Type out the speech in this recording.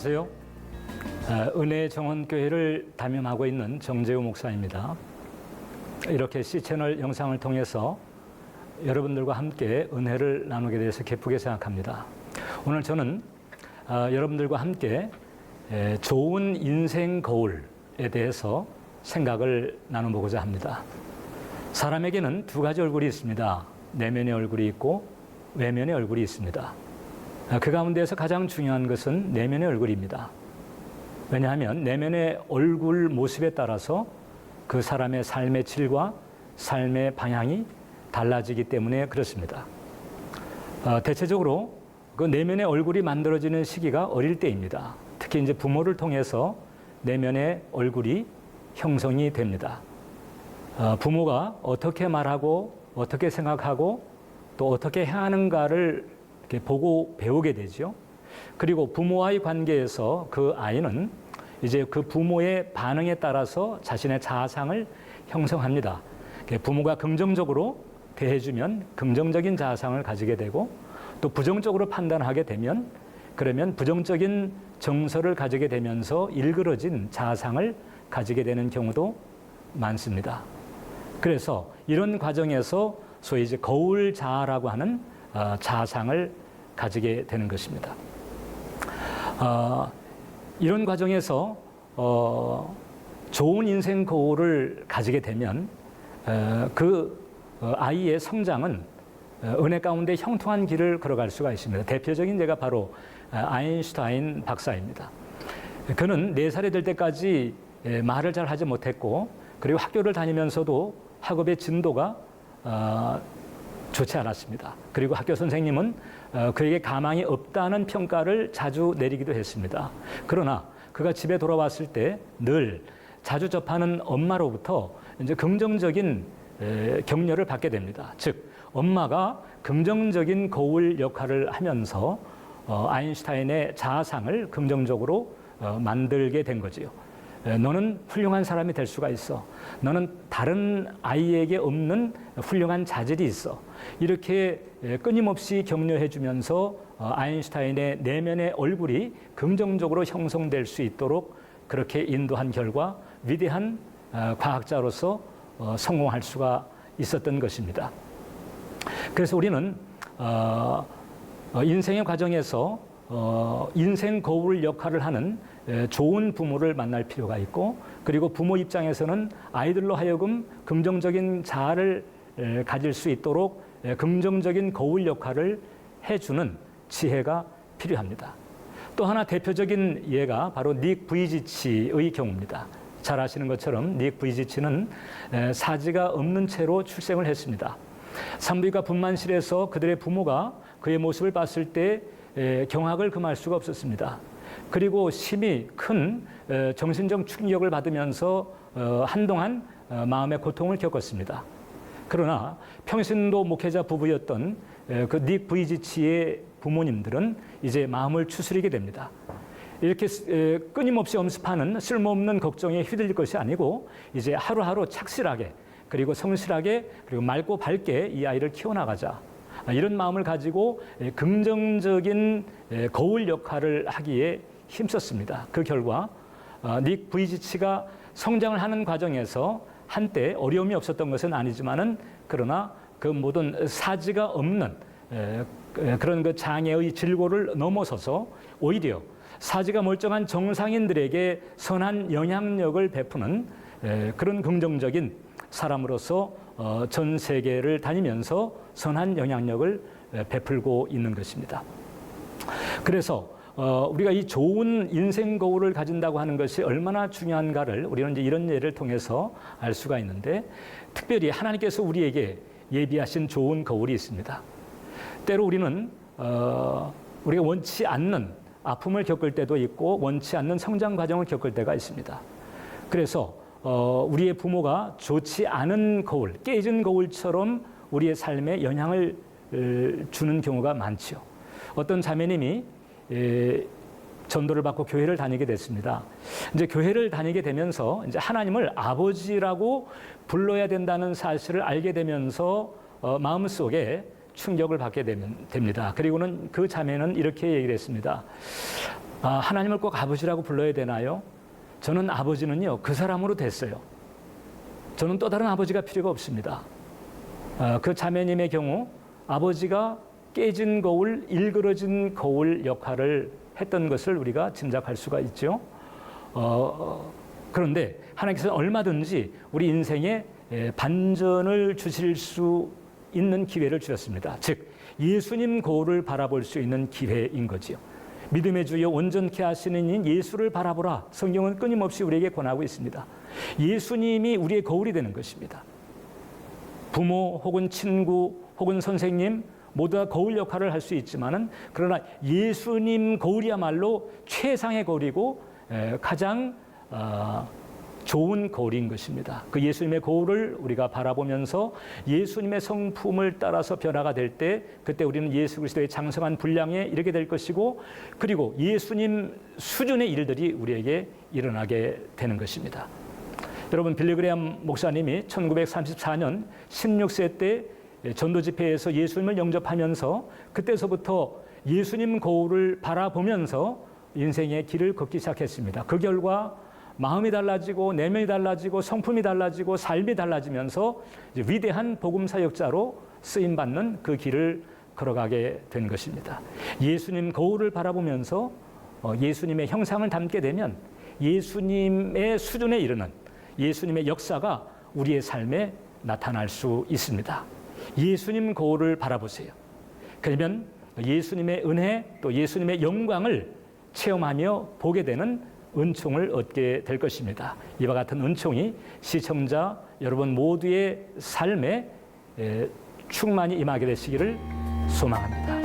안녕하세요. 은혜의 정원교회를 담임하고 있는 정재우 목사입니다. 이렇게 C채널 영상을 통해서 여러분들과 함께 은혜를 나누게 돼서 기쁘게 생각합니다. 오늘 저는 여러분들과 함께 좋은 인생 거울에 대해서 생각을 나눠보고자 합니다. 사람에게는 두 가지 얼굴이 있습니다. 내면의 얼굴이 있고 외면의 얼굴이 있습니다. 그 가운데에서 가장 중요한 것은 내면의 얼굴입니다. 왜냐하면 내면의 얼굴 모습에 따라서 그 사람의 삶의 질과 삶의 방향이 달라지기 때문에 그렇습니다. 대체적으로 그 내면의 얼굴이 만들어지는 시기가 어릴 때입니다. 특히 이제 부모를 통해서 내면의 얼굴이 형성이 됩니다. 부모가 어떻게 말하고 어떻게 생각하고 또 어떻게 행하는가를 이렇게 보고 배우게 되죠. 그리고 부모와의 관계에서 그 아이는 이제 그 부모의 반응에 따라서 자신의 자아상을 형성합니다. 부모가 긍정적으로 대해주면 긍정적인 자아상을 가지게 되고 또 부정적으로 판단하게 되면 그러면 부정적인 정서를 가지게 되면서 일그러진 자아상을 가지게 되는 경우도 많습니다. 그래서 이런 과정에서 소위 이제 거울 자아라고 하는 자아상을 가지게 되는 것입니다. 이런 과정에서 좋은 인생 거울을 가지게 되면 그 아이의 성장은 은혜 가운데 형통한 길을 걸어갈 수가 있습니다. 대표적인 예가 바로 아인슈타인 박사입니다. 그는 4살이 될 때까지 말을 잘 하지 못했고 그리고 학교를 다니면서도 학업의 진도가 좋지 않았습니다. 그리고 학교 선생님은 그에게 가망이 없다는 평가를 자주 내리기도 했습니다. 그러나 그가 집에 돌아왔을 때 늘 자주 접하는 엄마로부터 이제 긍정적인 격려를 받게 됩니다. 즉, 엄마가 긍정적인 거울 역할을 하면서 아인슈타인의 자아상을 긍정적으로 만들게 된 거지요. 너는 훌륭한 사람이 될 수가 있어. 너는 다른 아이에게 없는 훌륭한 자질이 있어. 이렇게 끊임없이 격려해 주면서 아인슈타인의 내면의 얼굴이 긍정적으로 형성될 수 있도록 그렇게 인도한 결과 위대한 과학자로서 성공할 수가 있었던 것입니다. 그래서 우리는 인생의 과정에서 인생 거울 역할을 하는 좋은 부모를 만날 필요가 있고 그리고 부모 입장에서는 아이들로 하여금 긍정적인 자아를 가질 수 있도록 긍정적인 거울 역할을 해주는 지혜가 필요합니다. 또 하나 대표적인 예가 바로 닉 부이지치의 경우입니다. 잘 아시는 것처럼 닉 부이지치는 사지가 없는 채로 출생을 했습니다. 산부인과 분만실에서 그들의 부모가 그의 모습을 봤을 때 경악을 금할 수가 없었습니다. 그리고 심히 큰 정신적 충격을 받으면서 한동안 마음의 고통을 겪었습니다. 그러나 평신도 목회자 부부였던 그 닉 부이지치의 부모님들은 이제 마음을 추스리게 됩니다. 이렇게 끊임없이 엄습하는 쓸모없는 걱정에 휘둘릴 것이 아니고 이제 하루하루 착실하게 그리고 성실하게 그리고 맑고 밝게 이 아이를 키워나가자. 이런 마음을 가지고 긍정적인 거울 역할을 하기에 힘썼습니다. 그 결과 닉 부이지치가 성장을 하는 과정에서 한때 어려움이 없었던 것은 아니지만은 그러나 그 모든 사지가 없는 그런 그 장애의 질고를 넘어서서 오히려 사지가 멀쩡한 정상인들에게 선한 영향력을 베푸는 그런 긍정적인 사람으로서 전 세계를 다니면서 선한 영향력을 베풀고 있는 것입니다. 그래서 우리가 이 좋은 인생 거울을 가진다고 하는 것이 얼마나 중요한가를 우리는 이제 이런 예를 통해서 알 수가 있는데 특별히 하나님께서 우리에게 예비하신 좋은 거울이 있습니다. 때로 우리는 우리가 원치 않는 아픔을 겪을 때도 있고 원치 않는 성장 과정을 겪을 때가 있습니다. 그래서 우리의 부모가 좋지 않은 거울, 깨진 거울처럼 우리의 삶에 영향을 주는 경우가 많죠. 어떤 자매님이 전도를 받고 교회를 다니게 됐습니다. 이제 교회를 다니게 되면서 이제 하나님을 아버지라고 불러야 된다는 사실을 알게 되면서 마음속에 충격을 받게 됩니다. 그리고는 그 자매는 이렇게 얘기를 했습니다. 하나님을 꼭 아버지라고 불러야 되나요? 저는 아버지는요, 그 사람으로 됐어요. 저는 또 다른 아버지가 필요가 없습니다. 그 자매님의 경우 아버지가 깨진 거울, 일그러진 거울 역할을 했던 것을 우리가 짐작할 수가 있죠. 그런데 하나님께서는 얼마든지 우리 인생에 반전을 주실 수 있는 기회를 주셨습니다. 즉 예수님 거울을 바라볼 수 있는 기회인 거지요. 믿음의 주여 온전케 하시는 이인 예수를 바라보라. 성경은 끊임없이 우리에게 권하고 있습니다. 예수님이 우리의 거울이 되는 것입니다. 부모 혹은 친구 혹은 선생님 모두가 거울 역할을 할 수 있지만은 그러나 예수님 거울이야말로 최상의 거울이고 가장 좋은 거울인 것입니다. 그 예수님의 거울을 우리가 바라보면서 예수님의 성품을 따라서 변화가 될 때 그때 우리는 예수 그리스도의 장성한 분량에 이르게 될 것이고 그리고 예수님 수준의 일들이 우리에게 일어나게 되는 것입니다. 여러분 빌리그레암 목사님이 1934년 16세 때 전도 집회에서 예수님을 영접하면서 그때서부터 예수님 거울을 바라보면서 인생의 길을 걷기 시작했습니다. 그 결과 마음이 달라지고 내면이 달라지고 성품이 달라지고 삶이 달라지면서 이제 위대한 복음 사역자로 쓰임 받는 그 길을 걸어가게 된 것입니다. 예수님 거울을 바라보면서 예수님의 형상을 담게 되면 예수님의 수준에 이르는 예수님의 역사가 우리의 삶에 나타날 수 있습니다. 예수님 거울을 바라보세요. 그러면 예수님의 은혜 또 예수님의 영광을 체험하며 보게 되는 은총을 얻게 될 것입니다. 이와 같은 은총이 시청자 여러분 모두의 삶에 충만히 임하게 되시기를 소망합니다.